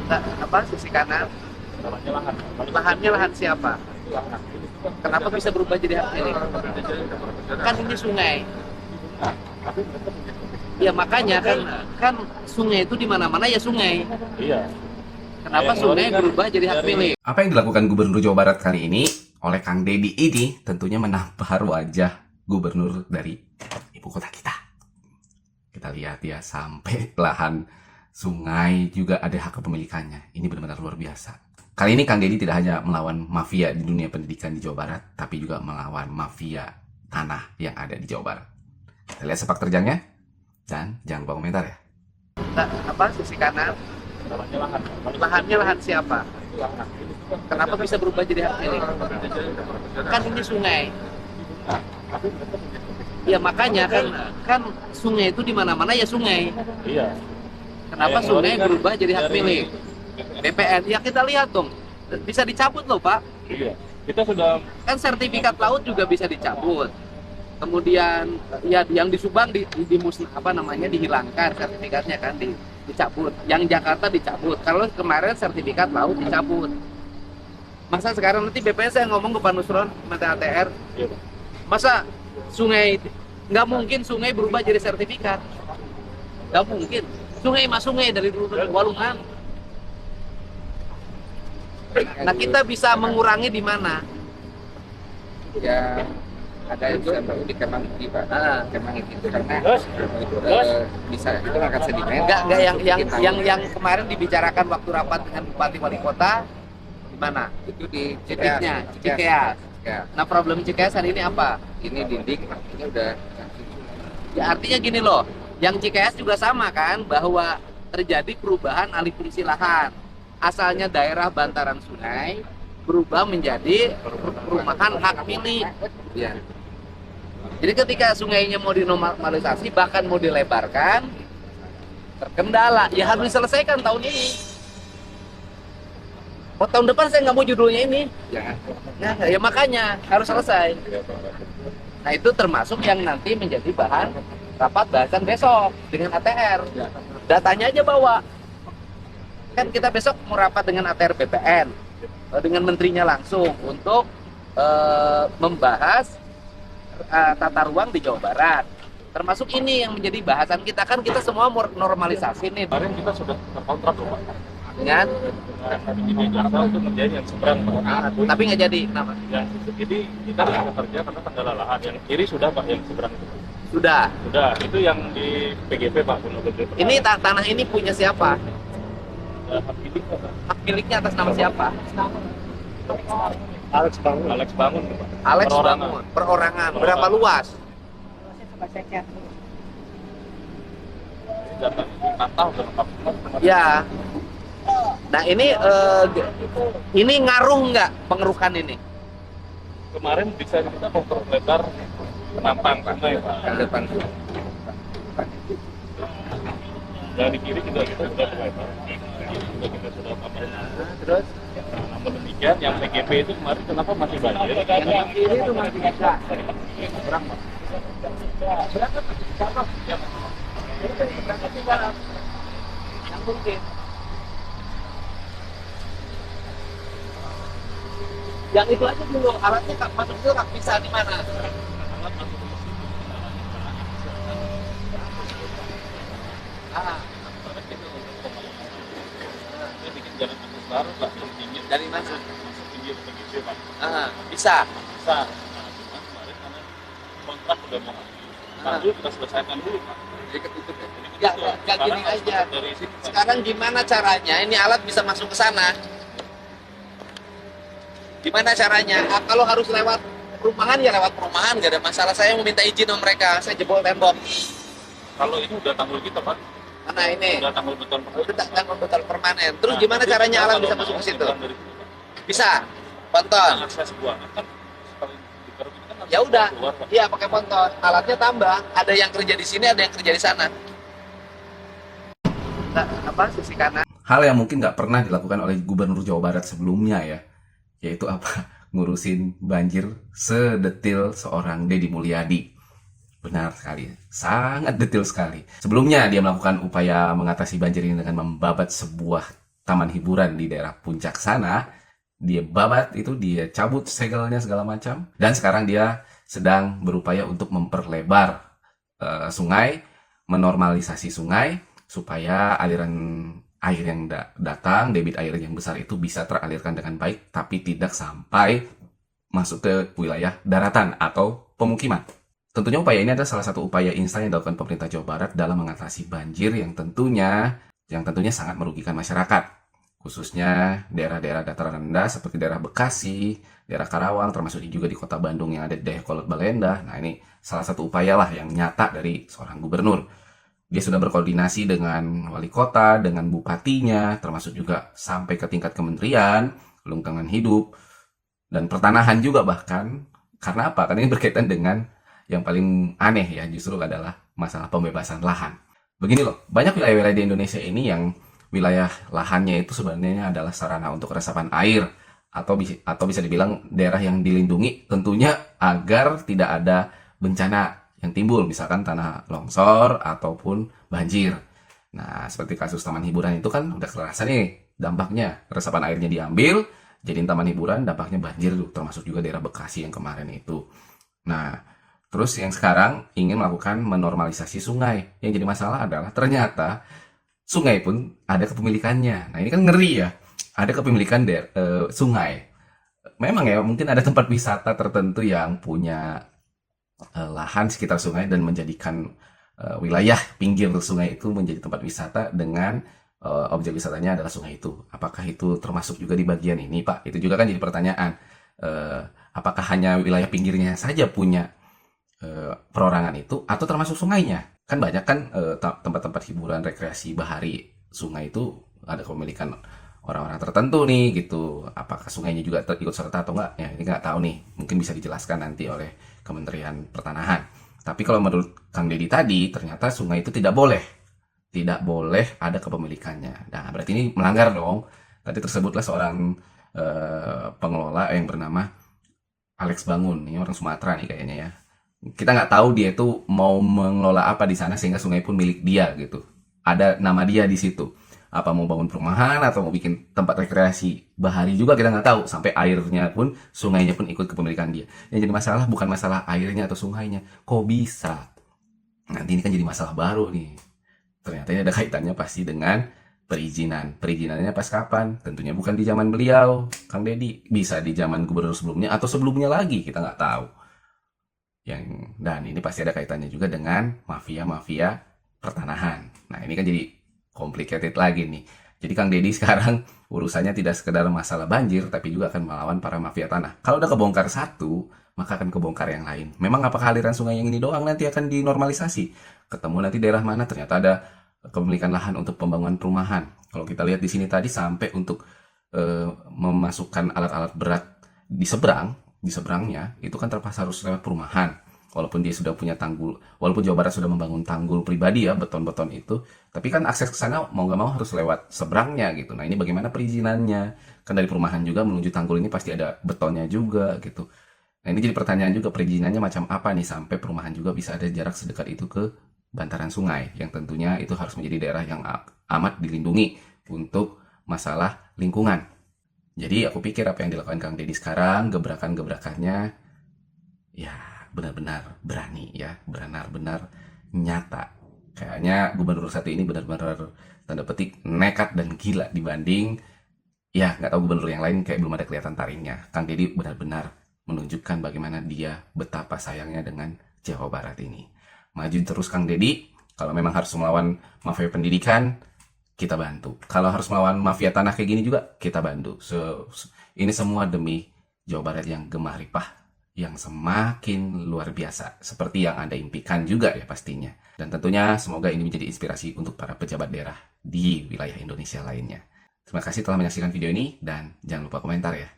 Nah, apa sisi kanan? Lahannya lahan siapa? Kenapa bisa berubah jadi hak milik? Kan ini sungai. Ya makanya kan sungai itu di mana-mana ya sungai. Iya. Kenapa sungai berubah jadi hak milik? Apa yang dilakukan Gubernur Jawa Barat kali ini oleh Kang Deddy ini tentunya menampar wajah gubernur dari ibu kota kita. Kita lihat ya, sampai lahan sungai juga ada hak kepemilikannya. Ini benar-benar luar biasa. Kali ini Kang Deddy tidak hanya melawan mafia di dunia pendidikan di Jawa Barat, tapi juga melawan mafia tanah yang ada di Jawa Barat. Kita lihat sepak terjangnya, dan jangan lupa komentar ya. Nah, apa sisi kanan? Lahannya lahan siapa? Kenapa bisa berubah jadi hak milik? Kan ini sungai. Ya makanya kan sungai itu di mana-mana ya sungai. Iya. Kenapa sungai berubah jadi hak milik? BPN, ya kita lihat dong, bisa dicabut loh Pak. Iya. Kita sudah Kan sertifikat laut juga bisa dicabut. Kemudian ya yang di Subang dihilangkan sertifikatnya kan, dicabut. Yang Jakarta dicabut. Kalau kemarin sertifikat laut dicabut. Masa sekarang nanti BPN saya ngomong ke Pak Nusron, Menteri ATR, iya, Pak. masa sungai, nggak mungkin sungai berubah jadi sertifikat. Nggak mungkin. Sungai mah sungai dari dulu walungan. Nah kita bisa mengurangi di mana? Ya ada yang bisa di Kemang itu Pak. Kemang itu karena bisa itu akan sedimen. Enggak yang kemarin dibicarakan waktu rapat dengan Bupati Wali Kota di mana? Itu di Titiknya, Cikeas. Cikeas. Ya, Nah problem Cikeas hari ini apa? ini dinding, ini udah Ya artinya gini loh, yang Cikeas juga sama kan, bahwa terjadi perubahan alih fungsi lahan. Asalnya daerah bantaran sungai berubah menjadi perumahan hak milik. ya. Jadi ketika sungainya mau dinormalisasi, bahkan mau dilebarkan, terkendala. Ya harus diselesaikan tahun ini. Oh, tahun depan saya nggak mau judulnya ini. Jangan. Ya makanya harus selesai. Nah itu termasuk yang nanti menjadi bahan rapat bahasan besok dengan ATR. Datanya aja bawa. Kan kita besok mau rapat dengan ATR BPN, dengan menterinya langsung untuk membahas tata ruang di Jawa Barat. Termasuk ini yang menjadi bahasan kita, kan kita semua mau normalisasi nih. Kemarin kita sudah terkontrak loh, Pak. Dengan Ini Jakarta itu ngerjain yang seberang, Pak. tapi nggak jadi, kenapa? Yang jadi kita nggak bisa kerja karena kendala lahan. Yang kiri sudah, Pak, yang seberang itu. Sudah. Sudah, itu yang di PGP, Pak. Gunung Gede. Ini tanah ini punya siapa? Hak milik, Pak. Hak miliknya atas nama siapa? Alex Bangun, Pak. Alex Perorangan. Bangun. Perorangan. Berapa luas? Data kata udah lengkap. Ya. Nah ini ngaruh nggak pengerukan ini? Kemarin desain kita memperlebar penampang sungai, Pak. Ke depan. Dari kiri juga kita sudah lebar. Juga kita sudah tambahin. Terus Nah, namun demikian yang PGP itu kemarin kenapa masih banjir? yang kiri itu masih bisa. Berapa? Berangkat masih bisa kok. Berangkat tinggal yang mungkin. Yang itu aja dulu, alatnya masuk dulu nggak bisa di mana? Ah, Dia bikin jalan akses baru, Pak, yang tinggi. dari mana? Masuk tinggi PGP, Pak. Ah, bisa. Bisa. Nah, cuma kemarin karena kontrak udah mau habis. Lalu kita selesaikan dulu, Pak. Jadi ketutup ya. Jadi Ya, ketutup. ya gini Sekarang aja. dari sini, Pak. Sekarang gimana caranya ini alat bisa masuk ke sana? Gimana caranya? Ah, kalau harus lewat perumahan ya lewat perumahan, nggak ada masalah. Saya mau minta izin sama mereka, saya jebol tembok. Kalau ini udah tanggul kita, Pak. Mana ini? Udah tanggul beton. Udah tanggung beton permanen. Terus Nah, gimana jadi caranya kita alat kalau bisa mau masuk ke situ? nyebrang dari sini, Pak. Bisa. Ponton. Akses buangan kan sekali dikeruk ini kan langsung Ya udah. keluar, Pak. Iya, pakai ponton. Alatnya tambah. Ada yang kerja di sini, ada yang kerja di sana. Nah, apa sisi kanan? Hal yang mungkin nggak pernah dilakukan oleh Gubernur Jawa Barat sebelumnya ya, yaitu apa? Ngurusin banjir sedetil seorang Deddy Mulyadi. Benar sekali, sangat detail sekali. Sebelumnya dia melakukan upaya mengatasi banjir ini dengan membabat sebuah taman hiburan di daerah puncak sana. Dia babat itu, dia cabut segelnya segala macam. Dan sekarang dia sedang berupaya untuk memperlebar sungai, menormalisasi sungai, supaya aliran air yang datang, debit air yang besar itu bisa teralirkan dengan baik, tapi tidak sampai masuk ke wilayah daratan atau pemukiman. Tentunya upaya ini adalah salah satu upaya instan yang dilakukan pemerintah Jawa Barat dalam mengatasi banjir yang tentunya sangat merugikan masyarakat, khususnya daerah-daerah dataran rendah seperti daerah Bekasi, daerah Karawang, termasuk juga di kota Bandung yang ada di Dayakolot Balenda. Nah, ini salah satu upaya lah yang nyata dari seorang gubernur. Dia sudah berkoordinasi dengan wali kota, dengan bupatinya, termasuk juga sampai ke tingkat kementerian, lingkungan hidup, dan pertanahan juga bahkan. Karena apa? Karena ini berkaitan dengan yang paling aneh ya, justru adalah masalah pembebasan lahan. Begini loh, banyak wilayah-wilayah di Indonesia ini yang wilayah lahannya itu sebenarnya adalah sarana untuk resapan air, atau bisa dibilang daerah yang dilindungi tentunya agar tidak ada bencana yang timbul, misalkan tanah longsor ataupun banjir. Nah, seperti kasus taman hiburan itu kan udah kerasa nih dampaknya, resapan airnya diambil, jadiin taman hiburan, dampaknya banjir tuh, termasuk juga daerah Bekasi yang kemarin itu. Nah, terus yang sekarang ingin melakukan menormalisasi sungai. Yang jadi masalah adalah ternyata sungai pun ada kepemilikannya. Nah, ini kan ngeri ya. Ada kepemilikan sungai. Memang ya, mungkin ada tempat wisata tertentu yang punya lahan sekitar sungai dan menjadikan wilayah pinggir sungai itu menjadi tempat wisata dengan objek wisatanya adalah sungai itu. Apakah itu termasuk juga di bagian ini, Pak? Itu juga kan jadi pertanyaan. Apakah hanya wilayah pinggirnya saja punya perorangan itu, atau termasuk sungainya? Kan banyak kan tempat-tempat hiburan rekreasi bahari sungai itu ada kepemilikan orang-orang tertentu nih gitu. Apakah sungainya juga ikut serta atau enggak? Ya, ini nggak tahu nih. Mungkin bisa dijelaskan nanti oleh Kementerian Pertanahan. Tapi kalau menurut Kang Deddy tadi, ternyata sungai itu tidak boleh ada kepemilikannya. Nah, berarti ini melanggar dong. Tadi tersebutlah seorang pengelola yang bernama Alex Bangun. Ini orang Sumatera nih kayaknya ya. Kita nggak tahu dia itu mau mengelola apa di sana sehingga sungai pun milik dia gitu. Ada nama dia di situ. Apa mau bangun perumahan atau mau bikin tempat rekreasi bahari juga kita nggak tahu. Sampai airnya pun, sungainya pun ikut kepemilikan dia. Yang jadi masalah bukan masalah airnya atau sungainya. Kok bisa? Nanti ini kan jadi masalah baru nih. Ternyata ini ada kaitannya pasti dengan perizinan. Perizinannya pas kapan? Tentunya bukan di zaman beliau, Kang Deddy. Bisa di zaman gubernur sebelumnya atau sebelumnya lagi, kita nggak tahu. Dan ini pasti ada kaitannya juga dengan mafia-mafia pertanahan. Nah, ini kan jadi complicated lagi nih. Jadi Kang Deddy sekarang urusannya tidak sekedar masalah banjir, tapi juga akan melawan para mafia tanah. Kalau udah kebongkar satu, maka akan kebongkar yang lain. Memang apakah aliran sungai yang ini doang nanti akan dinormalisasi? Ketemu nanti daerah mana ternyata ada kepemilikan lahan untuk pembangunan perumahan. Kalau kita lihat di sini tadi sampai untuk memasukkan alat-alat berat di seberangnya itu kan terpaksa harus lewat perumahan. Walaupun dia sudah punya tanggul, walaupun Jawa Barat sudah membangun tanggul pribadi ya, beton-beton itu, tapi kan akses ke sana mau nggak mau harus lewat seberangnya gitu. Nah, ini bagaimana perizinannya? Kan dari perumahan juga menuju tanggul ini pasti ada betonnya juga gitu. Nah, ini jadi pertanyaan juga, perizinannya macam apa nih sampai perumahan juga bisa ada jarak sedekat itu ke bantaran sungai, yang tentunya itu harus menjadi daerah yang amat dilindungi untuk masalah lingkungan. Jadi aku pikir apa yang dilakukan Kang Deddy sekarang, gebrakan-gebrakannya ya benar-benar berani ya, benar-benar nyata. Kayaknya gubernur satu ini benar-benar tanda petik nekat dan gila dibanding ya nggak tahu gubernur yang lain, kayak belum ada kelihatan taringnya. Kang Deddy benar-benar menunjukkan bagaimana dia betapa sayangnya dengan Jawa Barat ini. Maju terus Kang Deddy. Kalau memang harus melawan mafia pendidikan, kita bantu. Kalau harus melawan mafia tanah kayak gini juga, kita bantu. Ini semua demi Jawa Barat yang gemah ripah, yang semakin luar biasa, seperti yang Anda impikan juga ya pastinya. Dan tentunya semoga ini menjadi inspirasi untuk para pejabat daerah di wilayah Indonesia lainnya. Terima kasih telah menyaksikan video ini, dan jangan lupa komentar ya.